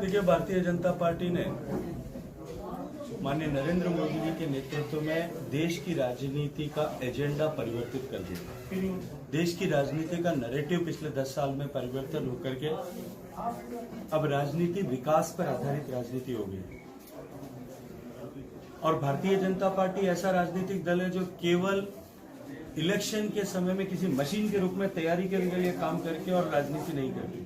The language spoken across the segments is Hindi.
देखिए, भारतीय जनता पार्टी ने माननीय नरेंद्र मोदी जी के नेतृत्व में देश की राजनीति का एजेंडा परिवर्तित कर दिया। देश की राजनीति का नैरेटिव पिछले 10 साल में परिवर्तन होकर के अब राजनीति विकास पर आधारित राजनीति हो गई। और भारतीय जनता पार्टी ऐसा राजनीतिक दल है जो केवल इलेक्शन के समय में किसी मशीन के रूप में तैयारी के लिए काम करके और राजनीति नहीं करती।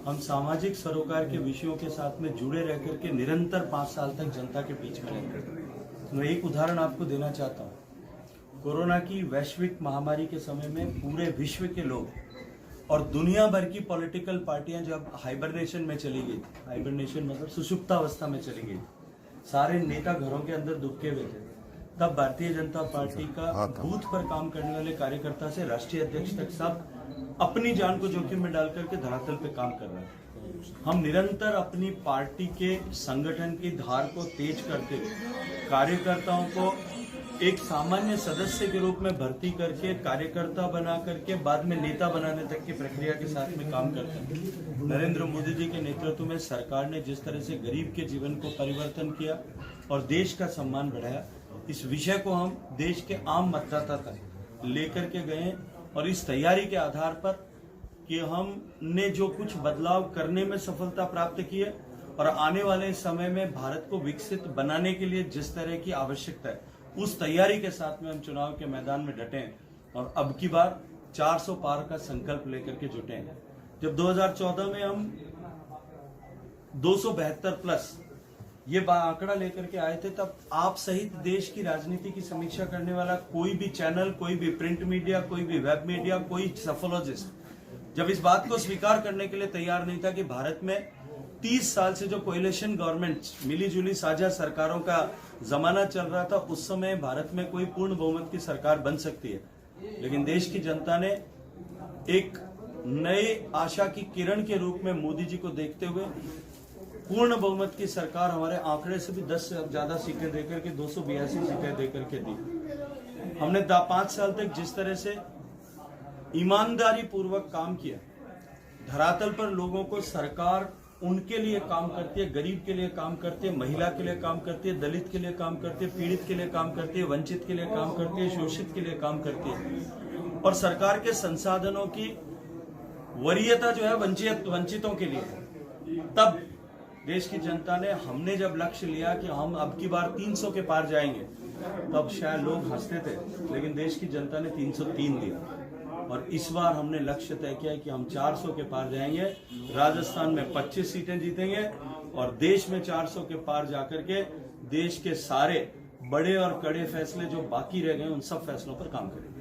हम सामाजिक सरोकार के विषयों के साथ में जुड़े रहकर के निरंतर 5 साल तक जनता के बीच में रहकर। मैं एक उदाहरण आपको देना चाहता हूँ। कोरोना की वैश्विक महामारी के समय में पूरे विश्व के लोग और दुनिया भर की पॉलिटिकल पार्टियां जब हाइबरनेशन में चली गई, हाइबरनेशन मतलब सुषुप्तावस्था में चली गई, सारे नेता घरों के अंदर दुबके हुए थे, तब भारतीय जनता पार्टी का बूथ पर काम करने वाले कार्यकर्ता से राष्ट्रीय अध्यक्ष तक सब अपनी जान को जोखिम में डालकर के धरातल पे काम कर रहे हैं। हम निरंतर अपनी पार्टी के संगठन की धार को तेज करते हुए कार्यकर्ताओं को एक सामान्य सदस्य के रूप में भर्ती करके कार्यकर्ता बना करके बाद में नेता बनाने तक की प्रक्रिया के साथ में काम करते हैं। नरेंद्र मोदी जी के नेतृत्व में सरकार ने जिस तरह से गरीब के जीवन को परिवर्तन किया और देश का सम्मान बढ़ाया, इस विषय को हम देश के आम मतदाता तक लेकर के गए और इस तैयारी के आधार पर कि हमने जो कुछ बदलाव करने में सफलता प्राप्त की है और आने वाले समय में भारत को विकसित बनाने के लिए जिस तरह की आवश्यकता है, उस तैयारी के साथ में हम चुनाव के मैदान में डटे हैं और अब की बार 400 पार का संकल्प लेकर के जुटे हैं। जब 2014 में हम 272 प्लस ये आंकड़ा लेकर के आए थे, तब आप सहित देश की राजनीति की समीक्षा करने वाला कोई भी चैनल, कोई भी प्रिंट मीडिया, कोई भी वेब मीडिया, कोई सफोलॉजिस्ट जब इस बात को स्वीकार करने के लिए तैयार नहीं था कि भारत में 30 साल से जो कोएलिशन गवर्नमेंट, मिली जुली साझा सरकारों का जमाना चल रहा था, उस समय भारत में कोई पूर्ण बहुमत की सरकार बन सकती है। लेकिन देश की जनता ने एक नए आशा की किरण के रूप में मोदी जी को देखते हुए पूर्ण बहुमत की सरकार हमारे आंकड़े से भी 10 से ज्यादा सीटें देकर के 282 सीटें देकर के दी। हमने 5 साल तक जिस तरह से ईमानदारी पूर्वक काम किया, धरातल पर लोगों को सरकार उनके लिए काम करती है, गरीब के लिए काम करती है, महिला के लिए काम करती है, दलित के लिए काम करती है, पीड़ित के लिए काम करती है, वंचित के लिए काम करती है, शोषित के लिए काम करती है। और सरकार के संसाधनों की वरीयता जो है वंचितों के लिए। तब देश की जनता ने, हमने जब लक्ष्य लिया कि हम अब की बार 300 के पार जाएंगे, तब शायद लोग हंसते थे, लेकिन देश की जनता ने 303 दिया। और इस बार हमने लक्ष्य तय किया कि हम 400 के पार जाएंगे, राजस्थान में 25 सीटें जीतेंगे और देश में 400 के पार जाकर के देश के सारे बड़े और कड़े फैसले जो बाकी रह गए उन सब फैसलों पर काम करेंगे।